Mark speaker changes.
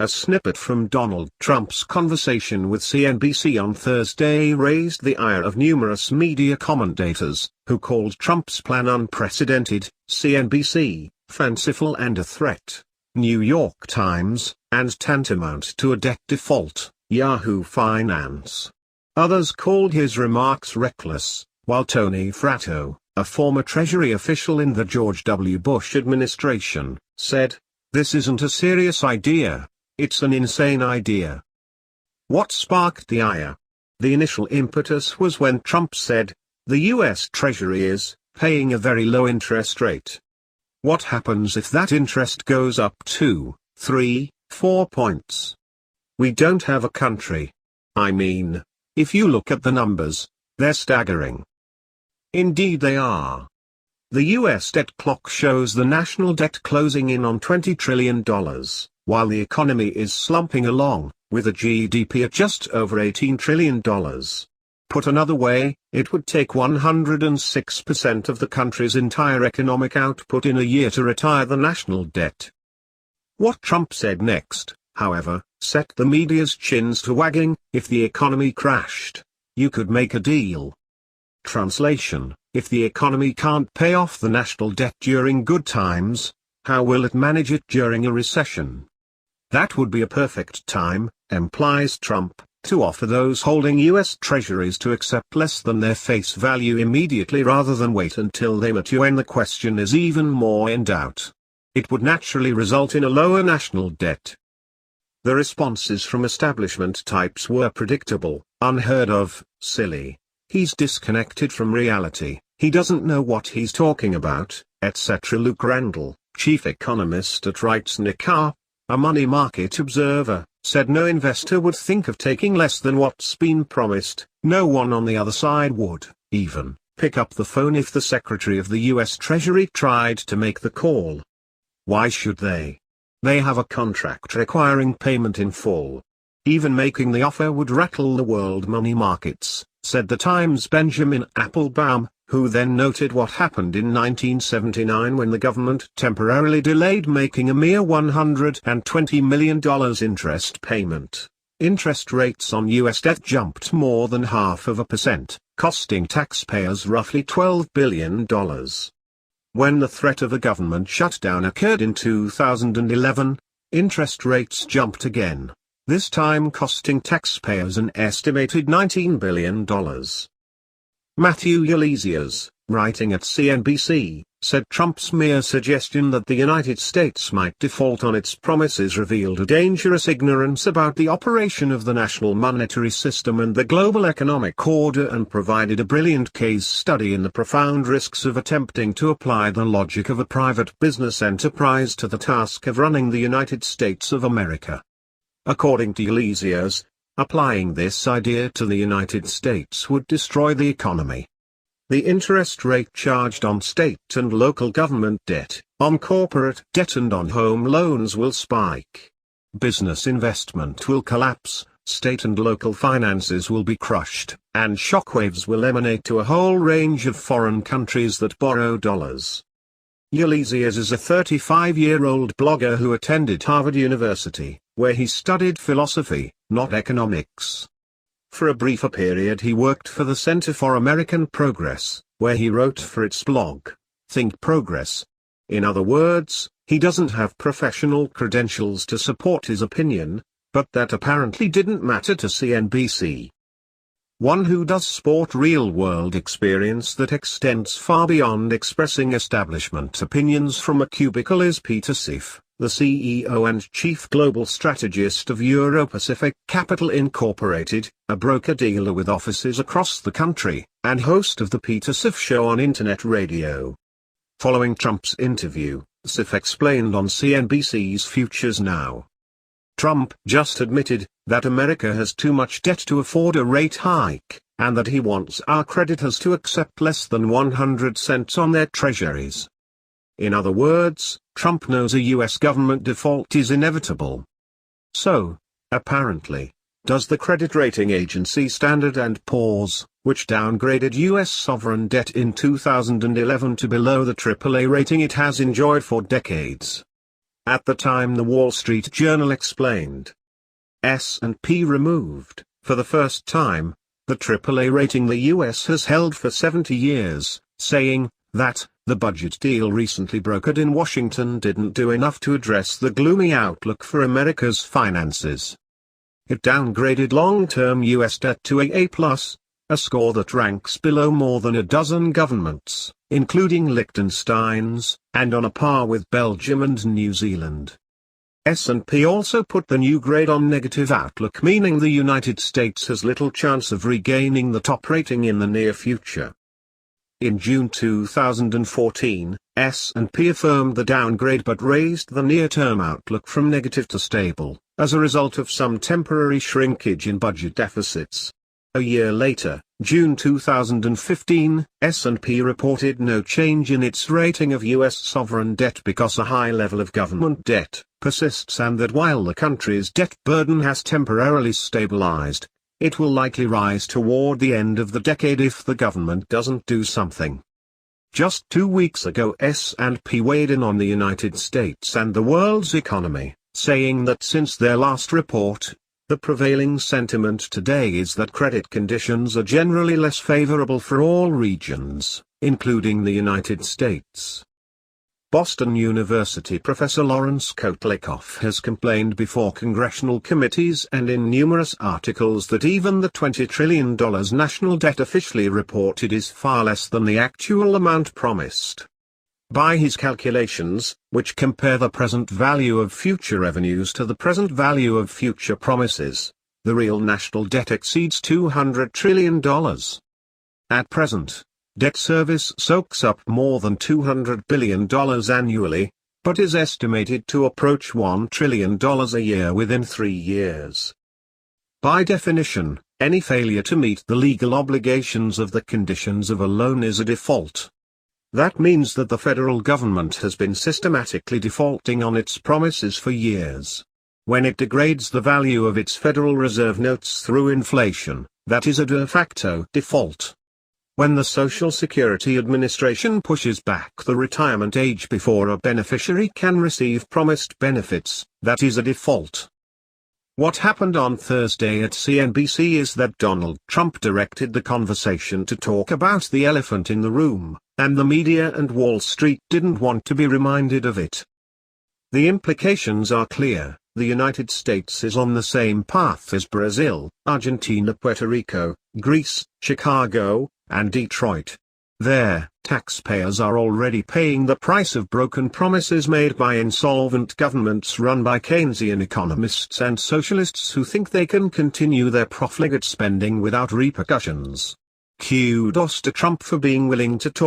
Speaker 1: A snippet from Donald Trump's conversation with CNBC on Thursday raised the ire of numerous media commentators, who called Trump's plan unprecedented, CNBC, fanciful and a threat, New York Times, and tantamount to a debt default, Yahoo Finance. Others called his remarks reckless, while Tony Fratto, a former Treasury official in the George W. Bush administration, said, "This isn't a serious idea. It's an insane idea." What sparked the ire? The initial impetus was when Trump said, the U.S. Treasury is paying a very low interest rate. What happens if that interest goes up 2, 3, 4 points? We don't have a country. I mean, if you look at the numbers, they're staggering. Indeed they are. The U.S. debt clock shows the national debt closing in on $20 trillion. While the economy is slumping along, with a GDP at just over $18 trillion. Put another way, it would take 106% of the country's entire economic output in a year to retire the national debt. What Trump said next, however, set the media's chins to wagging. If the economy crashed, you could make a deal. Translation: if the economy can't pay off the national debt during good times, how will it manage it during a recession? That would be a perfect time, implies Trump, to offer those holding U.S. treasuries to accept less than their face value immediately rather than wait until they mature when the question is even more in doubt. It would naturally result in a lower national debt. The responses from establishment types were predictable, unheard of, silly. He's disconnected from reality, he doesn't know what he's talking about, etc. Luke Randall, chief economist at Wright's Nicar, a money market observer, said no investor would think of taking less than what's been promised. No one on the other side would, even, pick up the phone if the Secretary of the U.S. Treasury tried to make the call. Why should they? They have a contract requiring payment in full. Even making the offer would rattle the world money markets, said the Times' Benjamin Applebaum, who then noted what happened in 1979 when the government temporarily delayed making a mere $120 million interest payment. Interest rates on U.S. debt jumped more than 0.5%, costing taxpayers roughly $12 billion. When the threat of a government shutdown occurred in 2011, interest rates jumped again, this time costing taxpayers an estimated $19 billion. Matthew Yglesias, writing at CNBC, said Trump's mere suggestion that the United States might default on its promises revealed a dangerous ignorance about the operation of the national monetary system and the global economic order and provided a brilliant case study in the profound risks of attempting to apply the logic of a private business enterprise to the task of running the United States of America. According to Yglesias, applying this idea to the United States would destroy the economy. The interest rate charged on state and local government debt, on corporate debt and on home loans will spike. Business investment will collapse, state and local finances will be crushed, and shockwaves will emanate to a whole range of foreign countries that borrow dollars. Yglesias is a 35-year-old blogger who attended Harvard University, where he studied philosophy, not economics. For a briefer period he worked for the Center for American Progress, where he wrote for its blog, Think Progress. In other words, he doesn't have professional credentials to support his opinion, but that apparently didn't matter to CNBC. One who does sport real-world experience that extends far beyond expressing establishment opinions from a cubicle is Peter Schiff, the CEO and chief global strategist of Euro-Pacific Capital Incorporated, a broker-dealer with offices across the country, and host of the Peter Schiff Show on Internet radio. Following Trump's interview, Schiff explained on CNBC's Futures Now. Trump just admitted that America has too much debt to afford a rate hike, and that he wants our creditors to accept less than 100 cents on their treasuries. In other words, Trump knows a U.S. government default is inevitable. So, apparently, does the credit rating agency Standard & Poor's, which downgraded U.S. sovereign debt in 2011 to below the AAA rating it has enjoyed for decades. At the time, the Wall Street Journal explained. S&P removed, for the first time, the AAA rating the US has held for 70 years, saying that the budget deal recently brokered in Washington didn't do enough to address the gloomy outlook for America's finances. It downgraded long-term US debt to AA+, a score that ranks below more than a dozen governments, including Liechtenstein's, and on a par with Belgium and New Zealand. S&P also put the new grade on negative outlook, meaning the United States has little chance of regaining the top rating in the near future. In June 2014, S&P affirmed the downgrade but raised the near-term outlook from negative to stable, as a result of some temporary shrinkage in budget deficits. A year later, June 2015, S&P reported no change in its rating of U.S. sovereign debt because a high level of government debt persists, and that while the country's debt burden has temporarily stabilized, it will likely rise toward the end of the decade if the government doesn't do something. Just 2 weeks ago, S&P weighed in on the United States and the world's economy, saying that since their last report, the prevailing sentiment today is that credit conditions are generally less favorable for all regions, including the United States. Boston University professor Lawrence Kotlikoff has complained before congressional committees and in numerous articles that even the $20 trillion national debt officially reported is far less than the actual amount promised. By his calculations, which compare the present value of future revenues to the present value of future promises, the real national debt exceeds $200 trillion. At present, debt service soaks up more than $200 billion annually, but is estimated to approach $1 trillion a year within 3 years. By definition, any failure to meet the legal obligations of the conditions of a loan is a default. That means that the federal government has been systematically defaulting on its promises for years. When it degrades the value of its Federal Reserve notes through inflation, that is a de facto default. When the Social Security Administration pushes back the retirement age before a beneficiary can receive promised benefits, that is a default. What happened on Thursday at CNBC is that Donald Trump directed the conversation to talk about the elephant in the room, and the media and Wall Street didn't want to be reminded of it. The implications are clear. The United States is on the same path as Brazil, Argentina, Puerto Rico, Greece, Chicago, and Detroit. Their taxpayers are already paying the price of broken promises made by insolvent governments run by Keynesian economists and socialists who think they can continue their profligate spending without repercussions. Kudos to Trump for being willing to talk